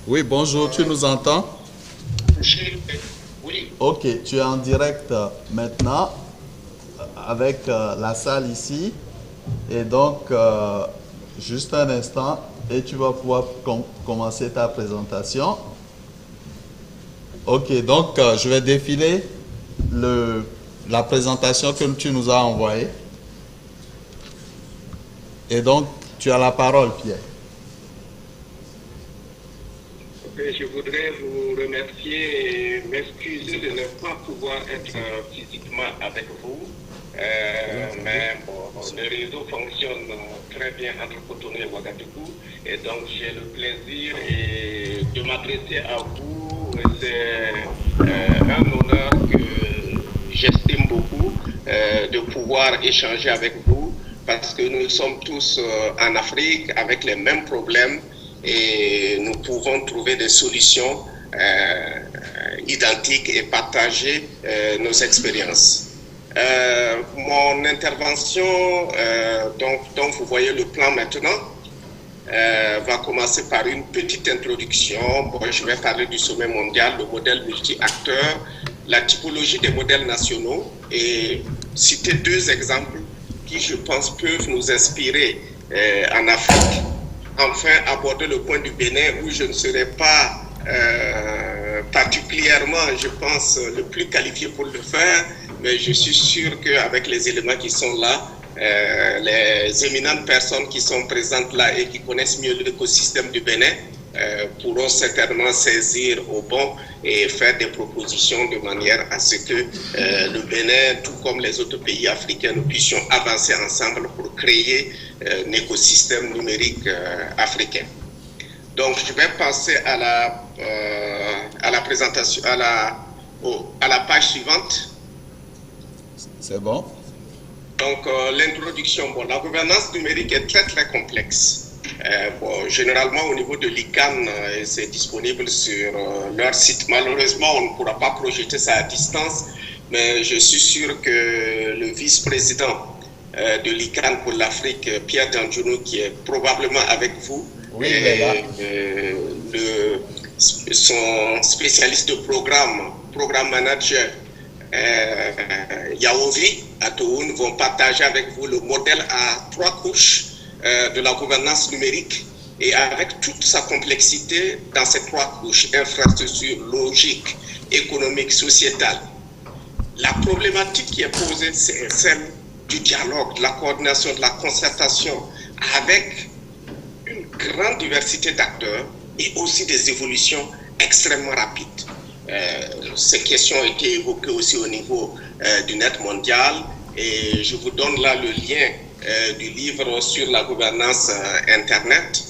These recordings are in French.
Oui, bonjour, tu nous entends? Je- Oui, Ok, tu es en direct maintenant avec la salle ici. Et donc, juste un instant, et tu vas pouvoir commencer ta présentation. Ok, donc je vais défiler la présentation que tu nous as envoyée. Et donc, tu as la parole, Pierre. je voudrais vous remercier et m'excuser de ne pas pouvoir être physiquement avec vous. Mais bon, le réseau fonctionne très bien entre Cotonou et Ouagadougou. Et donc, j'ai le plaisir de m'adresser à vous. C'est un honneur que j'estime beaucoup de pouvoir échanger avec vous parce que nous sommes tous en Afrique avec les mêmes problèmes et nous pouvons trouver des solutions identiques et partager nos expériences. Mon intervention, donc vous voyez le plan maintenant, va commencer par une petite introduction. Bon, je vais parler du sommet mondial, le modèle multi-acteur, la typologie des modèles nationaux et citer deux exemples qui, je pense, peuvent nous inspirer en Afrique. Enfin, aborder le point du Bénin où je ne serai pas particulièrement, je pense, le plus qualifié pour le faire, mais je suis sûr qu'avec les éléments qui sont là, les éminentes personnes qui sont présentes là et qui connaissent mieux l'écosystème du Bénin pourront certainement saisir au bon et faire des propositions de manière à ce que le Bénin, tout comme les autres pays africains, nous puissions avancer ensemble pour créer un écosystème numérique africain. Donc, je vais passer à la présentation, à la page suivante. C'est bon? Donc, l'introduction. Bon, la gouvernance numérique est très, très complexe. Bon, généralement, au niveau de l'ICANN, c'est disponible sur leur site. Malheureusement, on ne pourra pas projeter ça à distance, mais je suis sûr que le vice-président de l'ICANN pour l'Afrique, Pierre Danjounou, qui est probablement avec vous, Oui, il est là. son spécialiste de programme manager, Yaovi Atoun, vont partager avec vous le modèle à trois couches de la gouvernance numérique et avec toute sa complexité dans ces trois couches, infrastructure, logique, économique, sociétale. La problématique qui est posée, c'est celle du dialogue, de la coordination, de la concertation avec une grande diversité d'acteurs et aussi des évolutions extrêmement rapides. Ces questions ont été évoquées aussi au niveau du net mondial et je vous donne là le lien du livre sur la gouvernance Internet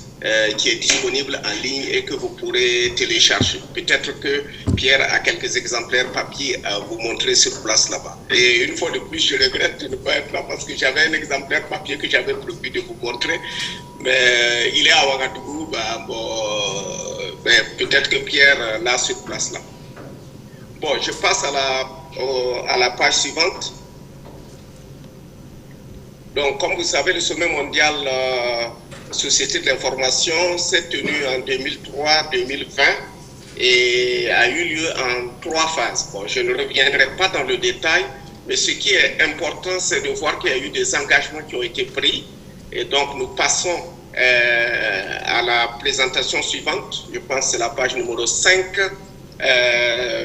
qui est disponible en ligne et que vous pourrez télécharger. Peut-être que Pierre a quelques exemplaires papier à vous montrer sur place là-bas. Et une fois de plus, je regrette de ne pas être là parce que j'avais un exemplaire papier que j'avais prévu de vous montrer. Mais il est à Ouagadougou, peut-être que Pierre l'a sur place là. Bon, je passe à la page suivante. Donc, comme vous savez, le sommet mondial Société de l'information s'est tenu en 2003-2020 et a eu lieu en trois phases. Bon, je ne reviendrai pas dans le détail, mais ce qui est important, c'est de voir qu'il y a eu des engagements qui ont été pris. Et donc, nous passons à la présentation suivante. Je pense que c'est la page numéro 5.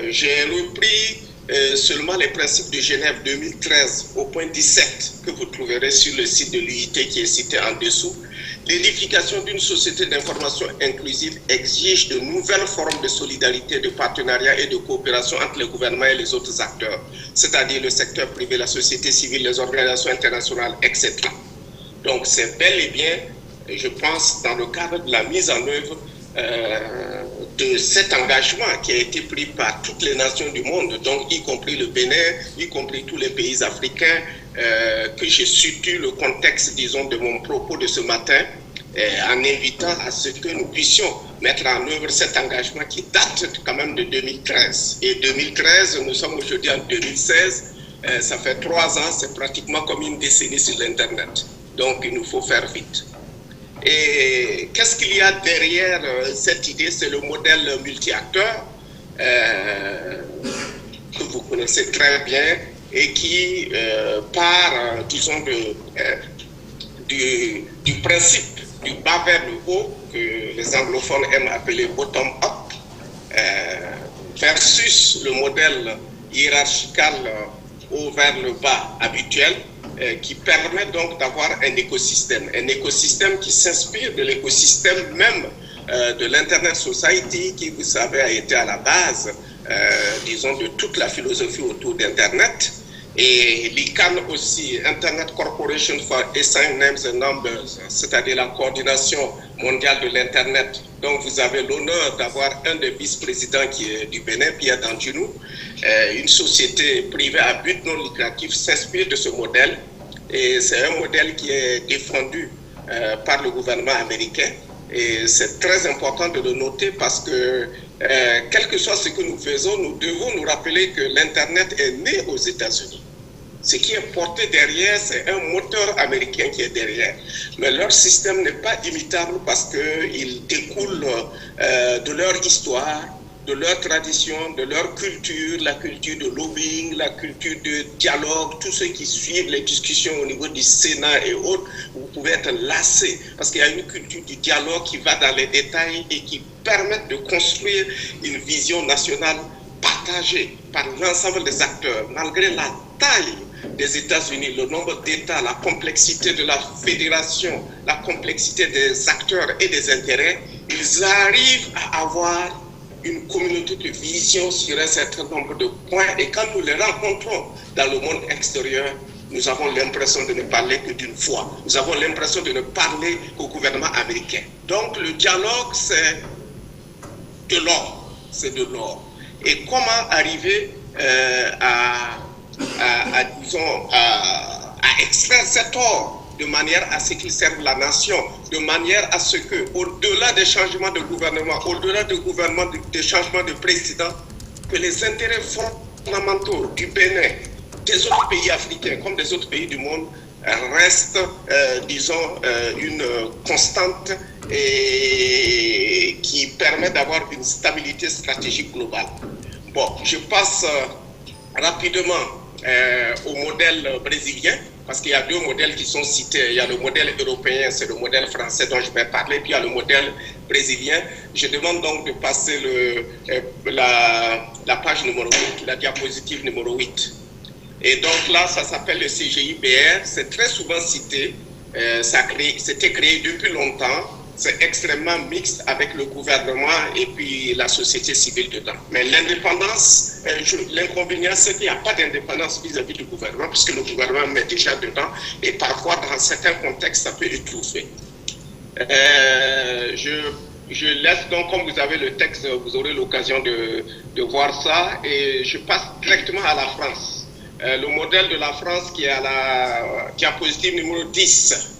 J'ai repris seulement les principes de Genève 2013 au point 17 que vous trouverez sur le site de l'UIT qui est cité en dessous. L'édification d'une société d'information inclusive exige de nouvelles formes de solidarité, de partenariat et de coopération entre les gouvernements et les autres acteurs, c'est-à-dire le secteur privé, la société civile, les organisations internationales, etc. Donc c'est bel et bien, je pense, dans le cadre de la mise en œuvre de cet engagement qui a été pris par toutes les nations du monde, donc y compris le Bénin, y compris tous les pays africains, que je situe le contexte, disons, de mon propos de ce matin, en invitant à ce que nous puissions mettre en œuvre cet engagement qui date quand même de 2013. Et 2013, nous sommes aujourd'hui en 2016, ça fait 3 ans, c'est pratiquement comme une décennie sur l'Internet. Donc il nous faut faire vite. Et qu'est-ce qu'il y a derrière cette idée? C'est le modèle multi-acteur que vous connaissez très bien et qui part, disons, du principe du bas vers le haut, que les anglophones aiment appeler bottom-up, versus le modèle hiérarchical haut vers le bas habituel, qui permet donc d'avoir un écosystème qui s'inspire de l'écosystème même de l'Internet Society, qui, vous savez, a été à la base, disons, de toute la philosophie autour d'Internet. Et l'ICANN aussi, Internet Corporation for Assigned Names and Numbers, c'est-à-dire la coordination mondiale de l'Internet. Donc vous avez l'honneur d'avoir un des vice-présidents qui est du Bénin, Pierre Dantinou. Une société privée à but non lucratif s'inspire de ce modèle. Et c'est un modèle qui est défendu par le gouvernement américain. Et c'est très important de le noter parce que quel que soit ce que nous faisons, nous devons nous rappeler que l'Internet est né aux États-Unis. Ce qui est porté derrière, c'est un moteur américain qui est derrière. Mais leur système n'est pas imitable parce qu'il découle de leur histoire, de leur tradition, de leur culture, la culture de lobbying, la culture de dialogue, tous ceux qui suivent les discussions au niveau du Sénat et autres, vous pouvez être lassés parce qu'il y a une culture du dialogue qui va dans les détails et qui permet de construire une vision nationale partagée par l'ensemble des acteurs, malgré la taille des États-Unis, le nombre d'États, la complexité de la fédération, la complexité des acteurs et des intérêts, ils arrivent à avoir une communauté de vision sur un certain nombre de points et quand nous les rencontrons dans le monde extérieur, nous avons l'impression de ne parler que d'une voix. Nous avons l'impression de ne parler qu'au gouvernement américain. Donc le dialogue, c'est de l'or. C'est de l'or. Et comment arriver à extraire cet or de manière à ce qu'il serve la nation, de manière à ce que, au-delà des changements de gouvernement, au-delà des changements de président, que les intérêts fondamentaux du Bénin, des autres pays africains comme des autres pays du monde restent, disons, une constante et qui permet d'avoir une stabilité stratégique globale. Bon, je passe rapidement au modèle brésilien, parce qu'il y a deux modèles qui sont cités. Il y a le modèle européen, c'est le modèle français dont je vais parler, puis il y a le modèle brésilien. Je demande donc de passer la page numéro 8, la diapositive numéro 8. Et donc là, ça s'appelle le CGIBR, c'est très souvent cité, c'était créé depuis longtemps. C'est extrêmement mixte avec le gouvernement et puis la société civile dedans. Mais l'indépendance, l'inconvénient, c'est qu'il n'y a pas d'indépendance vis-à-vis du gouvernement, puisque le gouvernement met déjà dedans et parfois, dans certains contextes, ça peut étouffer. Je laisse donc, comme vous avez le texte, vous aurez l'occasion de voir ça. Et je passe directement à la France. Le modèle de la France qui est à la diapositive numéro 10.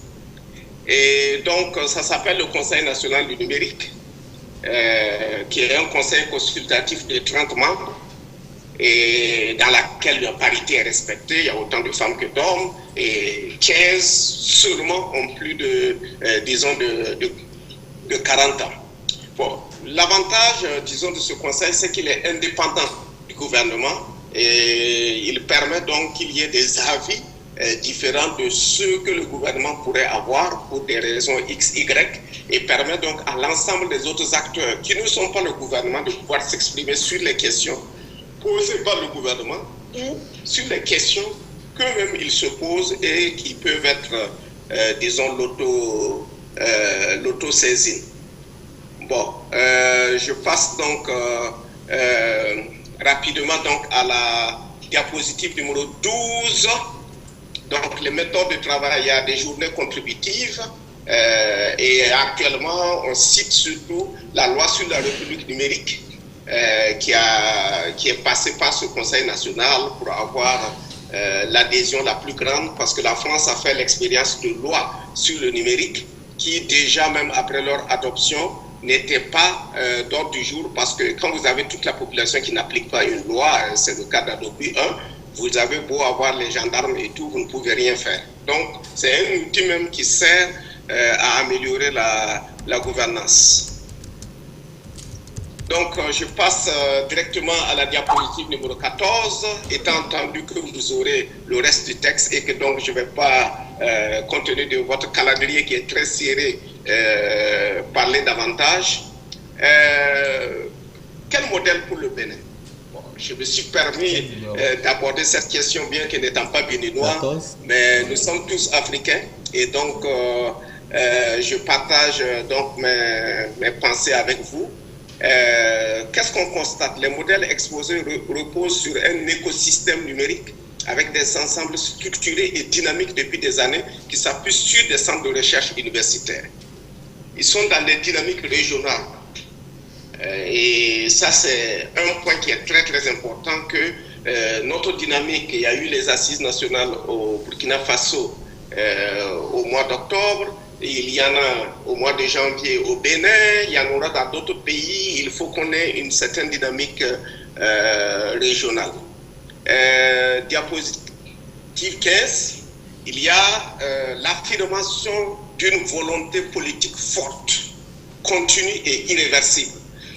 Et donc, ça s'appelle le Conseil national du numérique, qui est un conseil consultatif de 30 membres, et dans laquelle la parité est respectée, il y a autant de femmes que d'hommes, et 15 seulement ont plus de, disons, de 40 ans. Bon, l'avantage, disons, de ce conseil, c'est qu'il est indépendant du gouvernement, et il permet donc qu'il y ait des avis différents de ceux que le gouvernement pourrait avoir pour des raisons X, Y, et permet donc à l'ensemble des autres acteurs qui ne sont pas le gouvernement de pouvoir s'exprimer sur les questions posées par le gouvernement ou sur les questions qu'eux-mêmes ils se posent et qui peuvent être, disons, l'auto-saisine. Bon, je passe donc rapidement donc à la diapositive numéro 12. Donc, les méthodes de travail, il y a des journées contributives et actuellement, on cite surtout la loi sur la République numérique qui est passée par ce Conseil national pour avoir l'adhésion la plus grande parce que la France a fait l'expérience de loi sur le numérique qui déjà, même après leur adoption, n'était pas d'ordre du jour parce que quand vous avez toute la population qui n'applique pas une loi, c'est le cas d'Adopi 1, vous avez beau avoir les gendarmes et tout, vous ne pouvez rien faire. Donc, c'est un outil même qui sert à améliorer la gouvernance. Donc, je passe directement à la diapositive numéro 14, étant entendu que vous aurez le reste du texte et que donc je ne vais pas, compte tenu de votre calendrier qui est très serré, parler davantage. Quel modèle pour le Bénin? Bon, je me suis permis d'aborder cette question, bien que n'étant pas béninois, mais nous sommes tous africains et donc je partage donc mes pensées avec vous. Qu'est-ce qu'on constate? Les modèles exposés reposent sur un écosystème numérique avec des ensembles structurés et dynamiques depuis des années qui s'appuient sur des centres de recherche universitaires. Ils sont dans des dynamiques régionales. Et ça, c'est un point qui est très, très important, que notre dynamique, il y a eu les assises nationales au Burkina Faso au mois d'octobre, il y en a au mois de janvier au Bénin, il y en aura dans d'autres pays. Il faut qu'on ait une certaine dynamique régionale. Diapositive 15, il y a l'affirmation d'une volonté politique forte, continue et irréversible.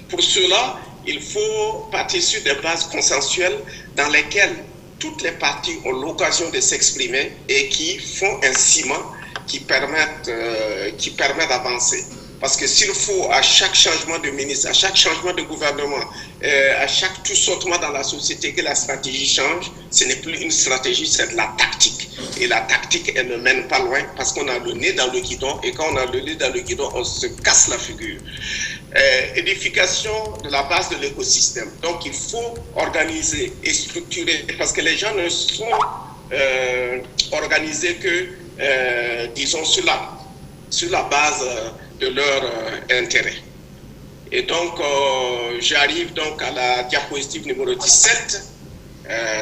Pour cela, il faut partir sur des bases consensuelles dans lesquelles toutes les parties ont l'occasion de s'exprimer et qui font un ciment qui permettent d'avancer. Parce que s'il faut à chaque changement de ministre, à chaque changement de gouvernement, à chaque tout sautement dans la société que la stratégie change, ce n'est plus une stratégie, c'est de la tactique. Et la tactique, elle ne mène pas loin parce qu'on a le nez dans le guidon, et quand on a le nez dans le guidon, on se casse la figure. Édification de la base de l'écosystème. Donc il faut organiser et structurer, parce que les gens ne sont organisés que, disons, sur la base de leur intérêt. Et donc, j'arrive donc à la diapositive numéro 17,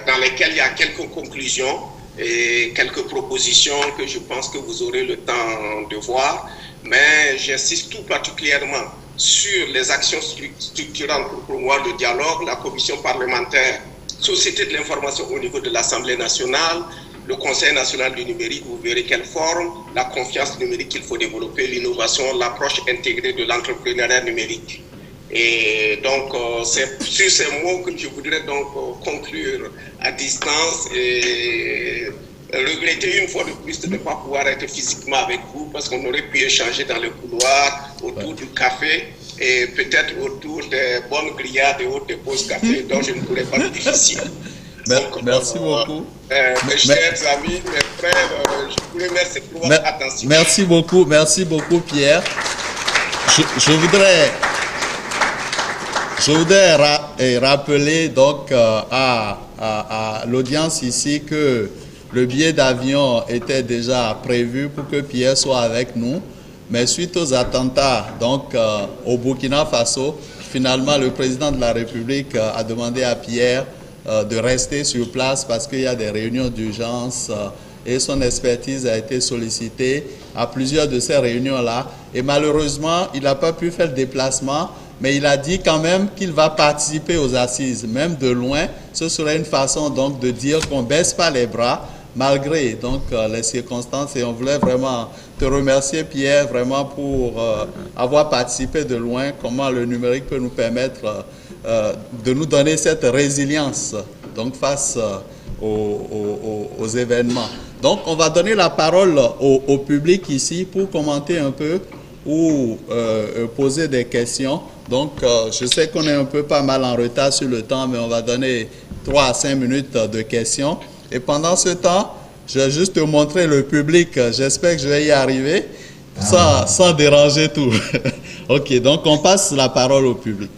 dans laquelle il y a quelques conclusions et quelques propositions que je pense que vous aurez le temps de voir. Mais j'insiste tout particulièrement sur les actions structurantes pour promouvoir le dialogue, la commission parlementaire, société de l'information au niveau de l'Assemblée nationale, le Conseil national du numérique, vous verrez quelle forme, la confiance numérique qu'il faut développer, l'innovation, l'approche intégrée de l'entrepreneuriat numérique. Et donc, c'est sur ces mots que je voudrais donc conclure à distance et regretter une fois de plus de ne pas pouvoir être physiquement avec vous parce qu'on aurait pu échanger dans le couloir, autour du café et peut-être autour des bonnes grillades et autres des pauses café dont je ne pourrais pas le difficile. Donc, merci beaucoup. Mes chers amis, mes frères, je vous remercie pour votre attention. Merci beaucoup Pierre. Je voudrais rappeler donc à l'audience ici que le billet d'avion était déjà prévu pour que Pierre soit avec nous, mais suite aux attentats donc au Burkina Faso, finalement le président de la République a demandé à Pierre de rester sur place parce qu'il y a des réunions d'urgence et son expertise a été sollicitée à plusieurs de ces réunions-là. Et malheureusement, il n'a pas pu faire le déplacement, mais il a dit quand même qu'il va participer aux assises, même de loin. Ce serait une façon donc de dire qu'on ne baisse pas les bras, malgré donc les circonstances. Et on voulait vraiment te remercier, Pierre, vraiment pour avoir participé de loin, comment le numérique peut nous permettre de nous donner cette résilience donc face aux événements. Donc, on va donner la parole au public ici pour commenter un peu ou poser des questions. Donc, je sais qu'on est un peu pas mal en retard sur le temps, mais on va donner 3 à 5 minutes de questions. Et pendant ce temps, je vais juste te montrer le public. J'espère que je vais y arriver sans déranger tout. Ok, donc on passe la parole au public.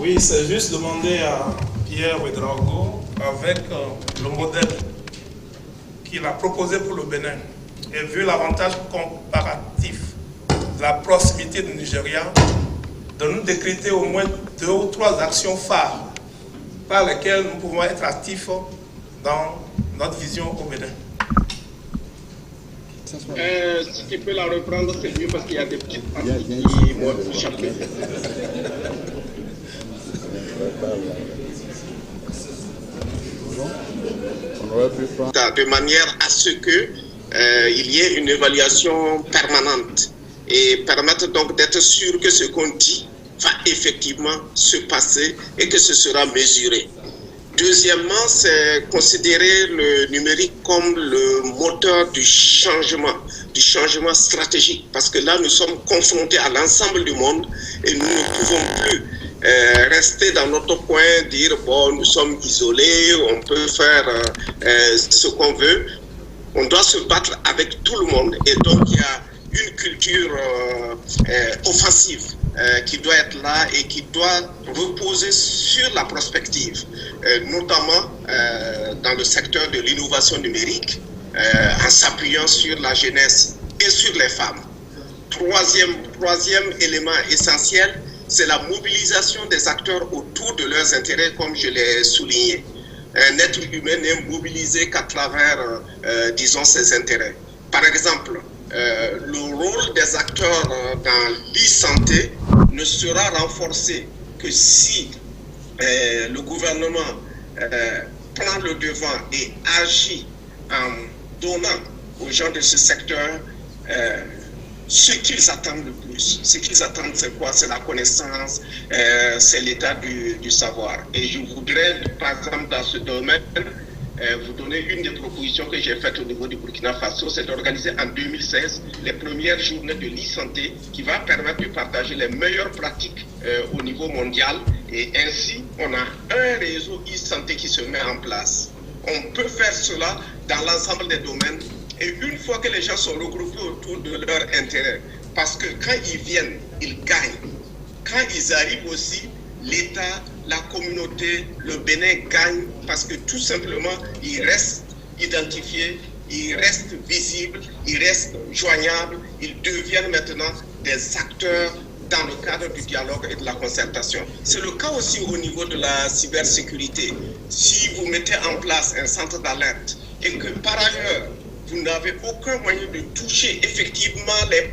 Oui, c'est juste demander à Pierre Ouédraogo, avec le modèle qu'il a proposé pour le Bénin, et vu l'avantage comparatif de la proximité du Nigeria, de nous décréter au moins 2 ou 3 actions phares par lesquelles nous pouvons être actifs dans notre vision au Bénin. Si tu peux la reprendre, c'est mieux parce qu'il y a des petites parties qui m'ont échappé. de manière à ce que il y ait une évaluation permanente et permettre donc d'être sûr que ce qu'on dit va effectivement se passer et que ce sera mesuré. Deuxièmement, c'est considérer le numérique comme le moteur du changement stratégique, parce que là, nous sommes confrontés à l'ensemble du monde et nous ne pouvons plus rester dans notre coin, dire, bon, nous sommes isolés, on peut faire ce qu'on veut. On doit se battre avec tout le monde et donc il y a une culture offensive qui doit être là et qui doit reposer sur la prospective, notamment dans le secteur de l'innovation numérique, en s'appuyant sur la jeunesse et sur les femmes. Troisième élément essentiel, c'est la mobilisation des acteurs autour de leurs intérêts, comme je l'ai souligné. Un être humain n'est mobilisé qu'à travers, disons, ses intérêts. Par exemple, le rôle des acteurs dans l'e-santé ne sera renforcé que si le gouvernement prend le devant et agit en donnant aux gens de ce secteur ce qu'ils attendent le plus. Ce qu'ils attendent, c'est quoi? C'est la connaissance, c'est l'état du savoir. Et je voudrais, par exemple, dans ce domaine, vous donner une des propositions que j'ai faites au niveau du Burkina Faso, c'est d'organiser en 2016 les premières journées de l'e-santé qui va permettre de partager les meilleures pratiques au niveau mondial. Et ainsi, on a un réseau e-santé qui se met en place. On peut faire cela dans l'ensemble des domaines. Et une fois que les gens sont regroupés autour de leur intérêt, parce que quand ils viennent, ils gagnent. Quand ils arrivent aussi, l'État, la communauté, le Bénin gagnent parce que tout simplement, ils restent identifiés, ils restent visibles, ils restent joignables, ils deviennent maintenant des acteurs dans le cadre du dialogue et de la concertation. C'est le cas aussi au niveau de la cybersécurité. Si vous mettez en place un centre d'alerte et que par ailleurs, vous n'avez aucun moyen de toucher effectivement les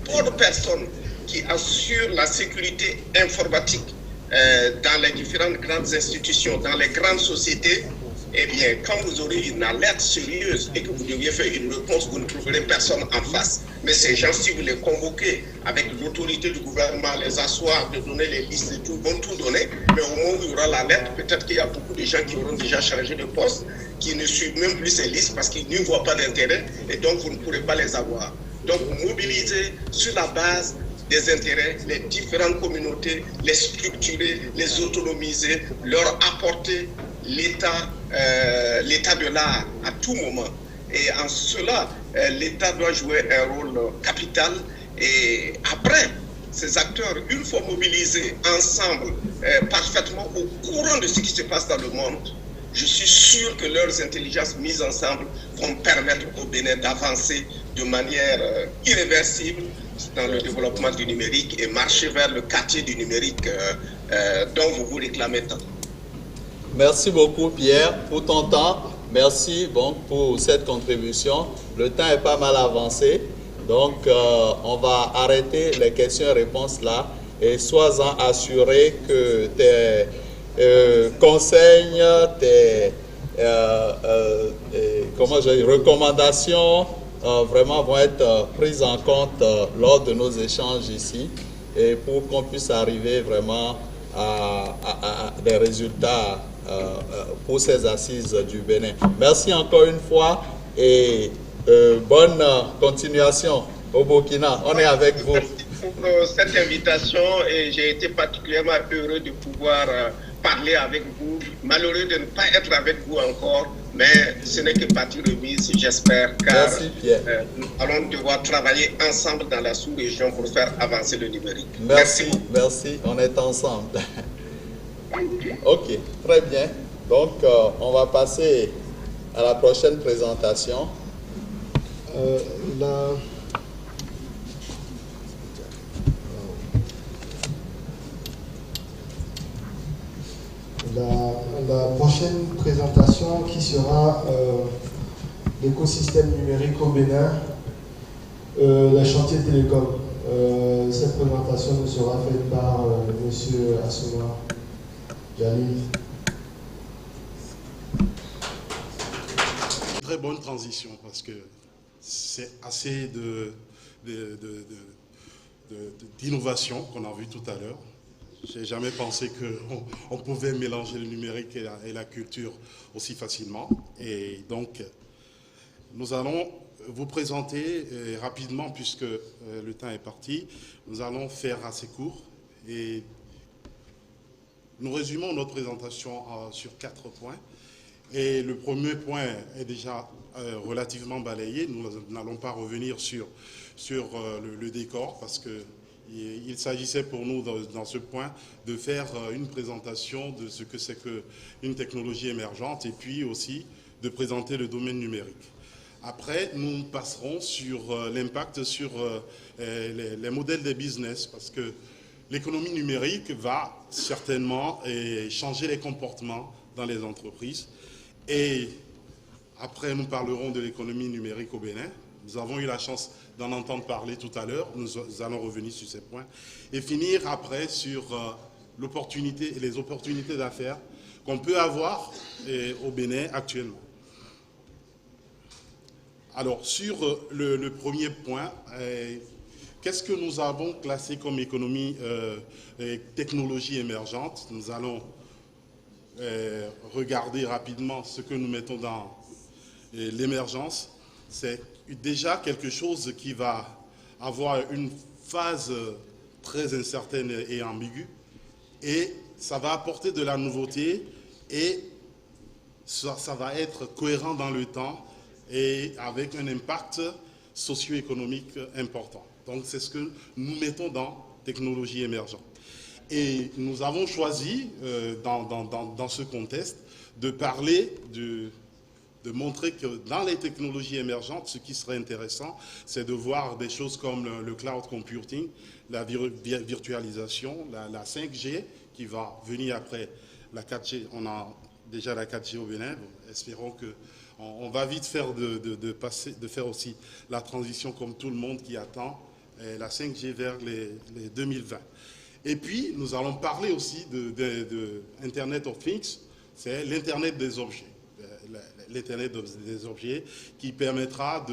bonnes personnes qui assurent la sécurité informatique dans les différentes grandes institutions, dans les grandes sociétés, eh bien, quand vous aurez une alerte sérieuse et que vous deviez faire une réponse, vous ne trouverez personne en face. Mais ces gens, si vous les convoquez avec l'autorité du gouvernement, les asseoir, de donner les listes et tout, vont tout donner. Mais au moment où il y aura l'alerte, peut-être qu'il y a beaucoup de gens qui auront déjà changé de poste, qui ne suivent même plus ces listes parce qu'ils n'y voient pas d'intérêt et donc vous ne pourrez pas les avoir. Donc, mobiliser sur la base des intérêts, les différentes communautés, les structurer, les autonomiser, leur apporter l'état de l'art à tout moment. Et en cela, l'État doit jouer un rôle capital. Et après, ces acteurs, une fois mobilisés ensemble, parfaitement au courant de ce qui se passe dans le monde, je suis sûr que leurs intelligences mises ensemble vont permettre au Bénin d'avancer de manière irréversible dans le développement du numérique et marcher vers le quartier du numérique dont vous vous réclamez tant. Merci beaucoup Pierre pour ton temps. Merci pour cette contribution. Le temps est pas mal avancé. Donc on va arrêter les questions et réponses là. Et sois-en assuré que tes conseils, tes recommandations vraiment vont être prises en compte lors de nos échanges ici. Et pour qu'on puisse arriver vraiment à des résultats pour ces assises du Bénin. Merci encore une fois et bonne continuation au Burkina. On est avec vous. Merci pour cette invitation et j'ai été particulièrement heureux de pouvoir parler avec vous. Malheureux de ne pas être avec vous encore, mais ce n'est que partie remise, j'espère, car nous allons devoir travailler ensemble dans la sous-région pour faire avancer le numérique. Merci, on est ensemble. Ok, très bien. Donc, on va passer à la prochaine présentation. La prochaine présentation qui sera l'écosystème numérique au Bénin, les chantiers télécom. Cette présentation nous sera faite par M. Assouma Jalil. très bonne transition parce que c'est assez d'innovation qu'on a vu tout à l'heure. Je n'ai jamais pensé qu'on pouvait mélanger le numérique et la culture aussi facilement. Et donc, nous allons vous présenter rapidement, puisque le temps est parti, nous allons faire assez court. Et nous résumons notre présentation sur 4 points. Et le premier point est déjà relativement balayé. Nous n'allons pas revenir sur le décor parce qu'il s'agissait pour nous dans ce point de faire une présentation de ce que c'est qu'une technologie émergente et puis aussi de présenter le domaine numérique. Après, nous passerons sur l'impact sur les modèles de business parce que l'économie numérique va certainement changer les comportements dans les entreprises. Et après, nous parlerons de l'économie numérique au Bénin. Nous avons eu la chance d'en entendre parler tout à l'heure. Nous allons revenir sur ces points. Et finir après sur l'opportunité et les opportunités d'affaires qu'on peut avoir au Bénin actuellement. Alors, sur le premier point, qu'est-ce que nous avons classé comme économie et technologie émergente? Nous allons regarder rapidement ce que nous mettons dans l'émergence. C'est déjà quelque chose qui va avoir une phase très incertaine et ambiguë et ça va apporter de la nouveauté et ça va être cohérent dans le temps et avec un impact socio-économique important. Donc c'est ce que nous mettons dans technologie émergente. Et nous avons choisi, dans ce contexte, de parler, de montrer que dans les technologies émergentes, ce qui serait intéressant, c'est de voir des choses comme le cloud computing, la virtualisation, la 5G, qui va venir après la 4G. On a déjà la 4G au Bénin. Espérons qu'on va vite faire de faire aussi la transition comme tout le monde qui attend la 5G vers les 2020. Et puis, nous allons parler aussi de Internet of Things, c'est l'Internet des objets. L'Internet des objets qui permettra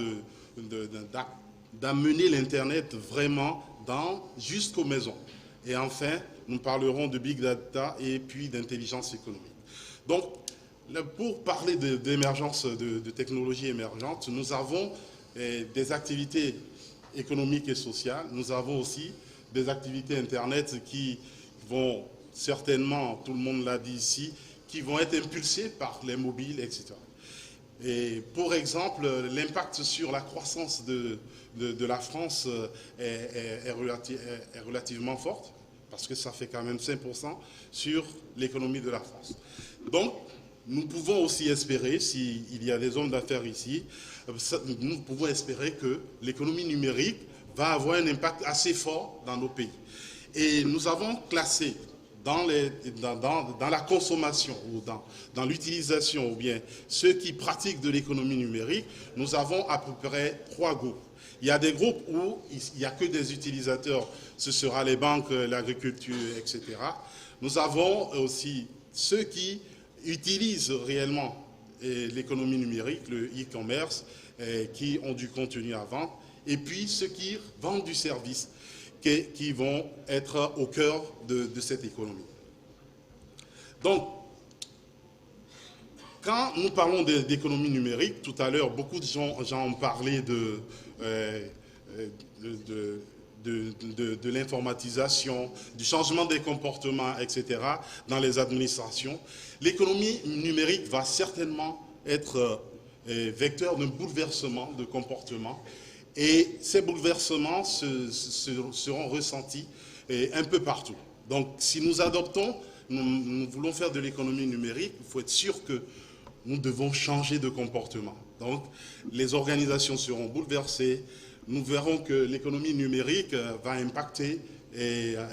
d'amener l'Internet vraiment jusqu'aux maisons. Et enfin, nous parlerons de Big Data et puis d'intelligence économique. Donc, pour parler d'émergence, de technologies émergentes, nous avons des activités économiques et sociales. Nous avons aussi des activités Internet qui vont certainement, tout le monde l'a dit ici, qui vont être impulsées par les mobiles, etc. Et pour exemple, l'impact sur la croissance de la France est relativement forte, parce que ça fait quand même 5% sur l'économie de la France. Donc, nous pouvons aussi espérer, s'il y a des hommes d'affaires ici, nous pouvons espérer que l'économie numérique va avoir un impact assez fort dans nos pays. Et nous avons classé dans la consommation ou dans l'utilisation ou bien ceux qui pratiquent de l'économie numérique, nous avons à peu près 3 groupes. Il y a des groupes où il n'y a que des utilisateurs, ce sera les banques, l'agriculture, etc. Nous avons aussi ceux qui utilisent réellement l'économie numérique, le e-commerce, qui ont du contenu à vendre, et puis ceux qui vendent du service, qui vont être au cœur de cette économie. Donc, quand nous parlons d'économie numérique, tout à l'heure, beaucoup de gens ont parlé de l'informatisation, du changement des comportements, etc., dans les administrations. L'économie numérique va certainement être vecteur d'un bouleversement de comportement. Et ces bouleversements seront ressentis un peu partout. Donc, si nous adoptons, nous voulons faire de l'économie numérique, il faut être sûr que nous devons changer de comportement. Donc, les organisations seront bouleversées. Nous verrons que l'économie numérique va impacter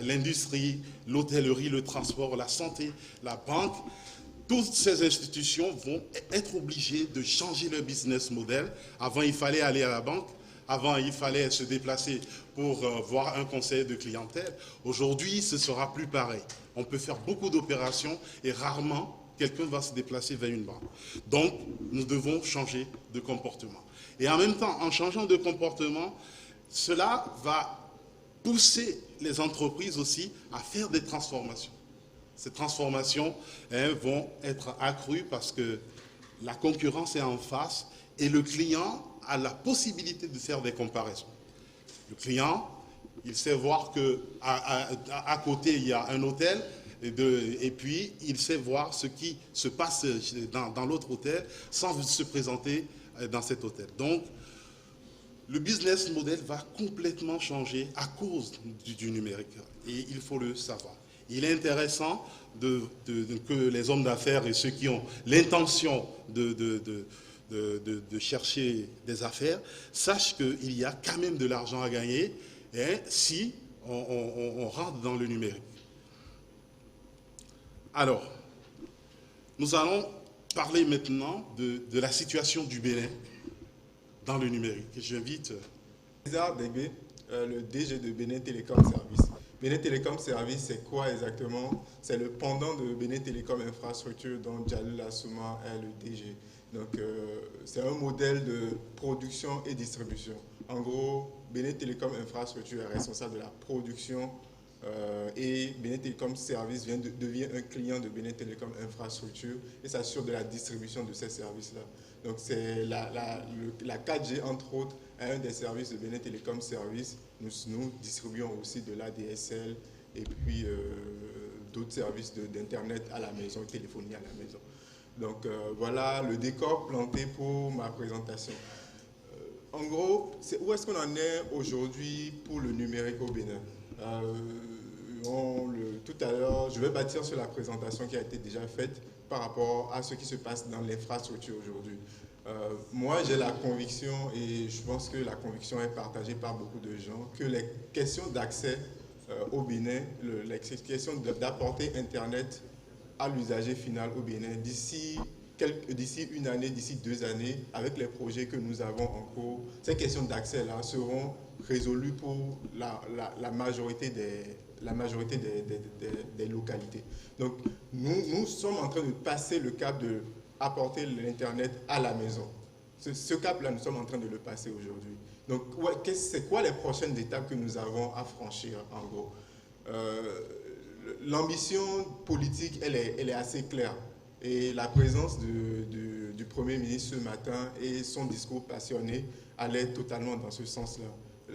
l'industrie, l'hôtellerie, le transport, la santé, la banque. Toutes ces institutions vont être obligées de changer leur business model. Avant, il fallait aller à la banque. Avant, il fallait se déplacer pour voir un conseiller de clientèle. Aujourd'hui, ce ne sera plus pareil. On peut faire beaucoup d'opérations et rarement quelqu'un va se déplacer vers une banque. Donc, nous devons changer de comportement. Et en même temps, en changeant de comportement, cela va pousser les entreprises aussi à faire des transformations. Ces transformations vont être accrues parce que la concurrence est en face et le client a la possibilité de faire des comparaisons. Le client, il sait voir qu'à côté, il y a un hôtel et puis il sait voir ce qui se passe dans l'autre hôtel sans se présenter dans cet hôtel. Donc, le business model va complètement changer à cause du numérique et il faut le savoir. Il est intéressant que les hommes d'affaires et ceux qui ont l'intention de chercher des affaires sachent qu'il y a quand même de l'argent à gagner si on rentre dans le numérique. Alors, nous allons parler maintenant de la situation du Bénin dans le numérique. J'invite César Degbe, le DG de Bénin Télécom Service. Bénin Télécom Service, c'est quoi exactement? C'est le pendant de Bénin Télécom Infrastructure dont Jalil Assouma est le DG. Donc, c'est un modèle de production et distribution. En gros, Bénin Télécom Infrastructure est responsable de la production et Bénin Télécom Service devient un client de Bénin Télécom Infrastructure et s'assure de la distribution de ces services-là. Donc, c'est la 4G, entre autres, est un des services de Bénin Télécom Service. Nous distribuons aussi de l'ADSL et puis d'autres services d'Internet à la maison, téléphonie à la maison. Donc, voilà le décor planté pour ma présentation. En gros, où est-ce qu'on en est aujourd'hui pour le numérique au Bénin? Tout à l'heure, je vais bâtir sur la présentation qui a été déjà faite par rapport à ce qui se passe dans l'infrastructure aujourd'hui. Moi, j'ai la conviction, et je pense que la conviction est partagée par beaucoup de gens, que les questions d'accès au Bénin, les questions d'apporter Internet à l'usager final au Bénin, d'ici une année, d'ici 2 années, avec les projets que nous avons en cours, ces questions d'accès-là seront résolues pour la majorité des localités. Donc, nous sommes en train de passer le cap de apporter l'Internet à la maison. Ce cap-là, nous sommes en train de le passer aujourd'hui. Donc, c'est quoi les prochaines étapes que nous avons à franchir, en gros? L'ambition politique, elle est assez claire. Et la présence du Premier ministre ce matin et son discours passionné allaient totalement dans ce sens-là.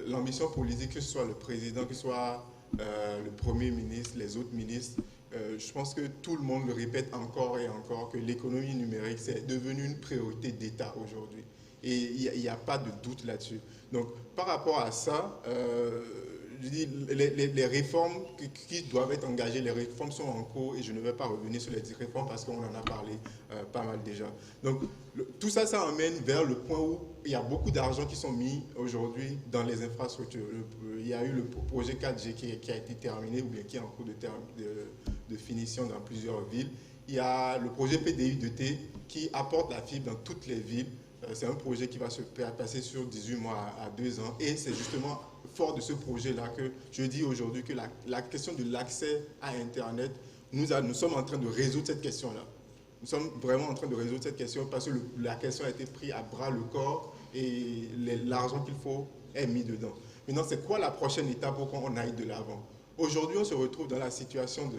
L'ambition politique, que ce soit le président, que ce soit le Premier ministre, les autres ministres, je pense que tout le monde le répète encore et encore que l'économie numérique, c'est devenu une priorité d'État aujourd'hui. Et il n'y a pas de doute là-dessus. Donc, par rapport à ça, je dis, les réformes qui doivent être engagées, les réformes sont en cours et je ne vais pas revenir sur les réformes parce qu'on en a parlé pas mal déjà. Donc, tout ça, ça emmène vers le point où il y a beaucoup d'argent qui sont mis aujourd'hui dans les infrastructures. Il y a eu le projet 4G qui a été terminé ou bien qui est en cours de finition dans plusieurs villes. Il y a le projet PDI-2T qui apporte la fibre dans toutes les villes. C'est un projet qui va se passer sur 18 mois à 2 ans. Et c'est justement fort de ce projet-là que je dis aujourd'hui que la question de l'accès à Internet, nous sommes en train de résoudre cette question-là. Nous sommes vraiment en train de résoudre cette question parce que la question a été prise à bras le corps et l'argent qu'il faut est mis dedans. Maintenant, c'est quoi la prochaine étape pour qu'on aille de l'avant? Aujourd'hui, on se retrouve dans la situation de...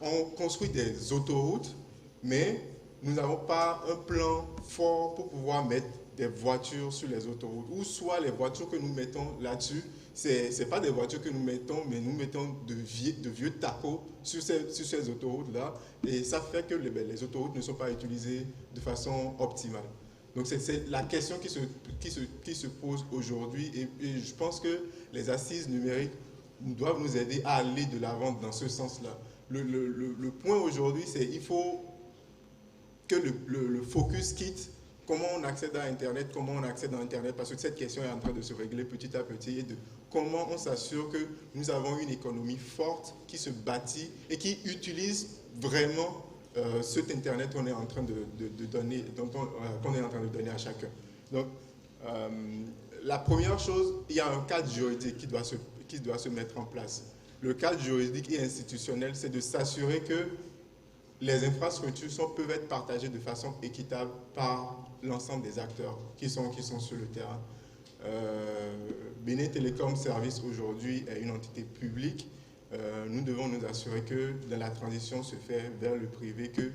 On construit des autoroutes, mais nous n'avons pas un plan fort pour pouvoir mettre des voitures sur les autoroutes. Ou soit les voitures que nous mettons là-dessus, ce n'est pas des voitures que nous mettons, mais nous mettons de vieux tacos sur ces autoroutes-là. Et ça fait que les autoroutes ne sont pas utilisées de façon optimale. Donc c'est la question qui se pose aujourd'hui. Et je pense que les assises numériques doivent nous aider à aller de l'avant dans ce sens-là. Le point aujourd'hui, c'est qu'il faut que le focus quitte comment on accède à Internet, comment on accède à Internet, parce que cette question est en train de se régler petit à petit, et de comment on s'assure que nous avons une économie forte qui se bâtit et qui utilise vraiment cet Internet qu'on est en train de donner, qu'on est en train de donner à chacun. Donc, la première chose, il y a un cadre juridique qui doit se mettre en place. Le cadre juridique et institutionnel, c'est de s'assurer que les infrastructures peuvent être partagées de façon équitable par l'ensemble des acteurs qui sont sur le terrain. Bénin Télécom Services aujourd'hui est une entité publique. Nous devons nous assurer que la transition se fait vers le privé, que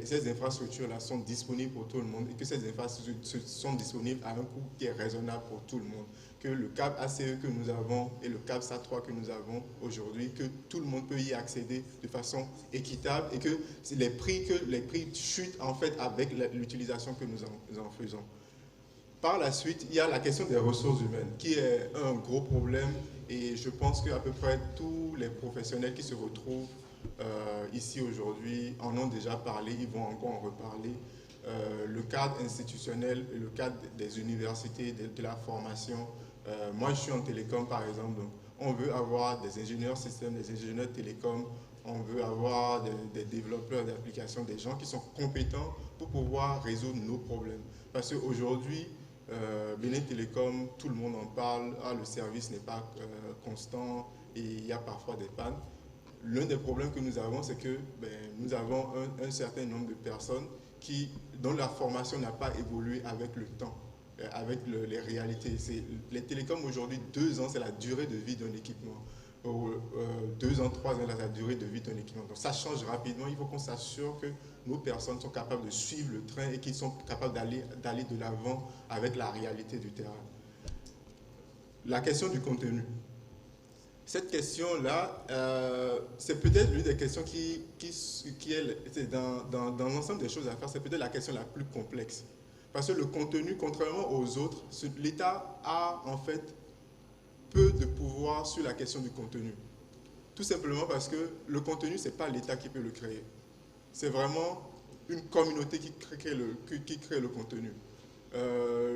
ces infrastructures-là sont disponibles pour tout le monde et que ces infrastructures sont disponibles à un coût qui est raisonnable pour tout le monde. Que le câble ACE que nous avons et le câble SAT3 que nous avons aujourd'hui, que tout le monde peut y accéder de façon équitable et que les prix chutent en fait avec l'utilisation que nous en faisons. Par la suite, il y a la question des ressources humaines qui est un gros problème et je pense qu'à peu près tous les professionnels qui se retrouvent ici aujourd'hui en ont déjà parlé, ils vont encore en reparler. Le cadre institutionnel, le cadre des universités, de la formation. Moi, je suis en télécom, par exemple, donc on veut avoir des ingénieurs systèmes, des ingénieurs télécom, on veut avoir des développeurs d'applications, des gens qui sont compétents pour pouvoir résoudre nos problèmes. Parce qu'aujourd'hui, Bénin Télécom, tout le monde en parle, le service n'est pas constant et il y a parfois des pannes. L'un des problèmes que nous avons, c'est que nous avons un certain nombre de personnes dont la formation n'a pas évolué avec le temps, avec les réalités. Les télécoms aujourd'hui, 2 ans, c'est la durée de vie d'un équipement. 2 ans, 3 ans, c'est la durée de vie d'un équipement. Donc ça change rapidement. Il faut qu'on s'assure que nos personnes sont capables de suivre le train et qu'ils sont capables d'aller de l'avant avec la réalité du terrain. La question du contenu. Cette question-là, c'est peut-être l'une des questions qui est dans l'ensemble des choses à faire, c'est peut-être la question la plus complexe. Parce que le contenu, contrairement aux autres, l'État a en fait peu de pouvoir sur la question du contenu. Tout simplement parce que le contenu, ce n'est pas l'État qui peut le créer. C'est vraiment une communauté qui crée le contenu.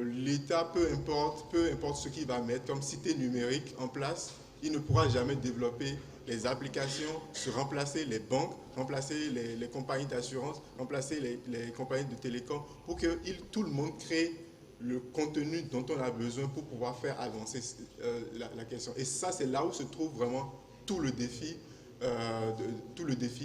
L'État, peu importe ce qu'il va mettre comme cité numérique en place, il ne pourra jamais développer les applications, se remplacer les banques, remplacer les compagnies d'assurance, remplacer les compagnies de télécom pour que tout le monde crée le contenu dont on a besoin pour pouvoir faire avancer la question. Et ça, c'est là où se trouve vraiment tout le défi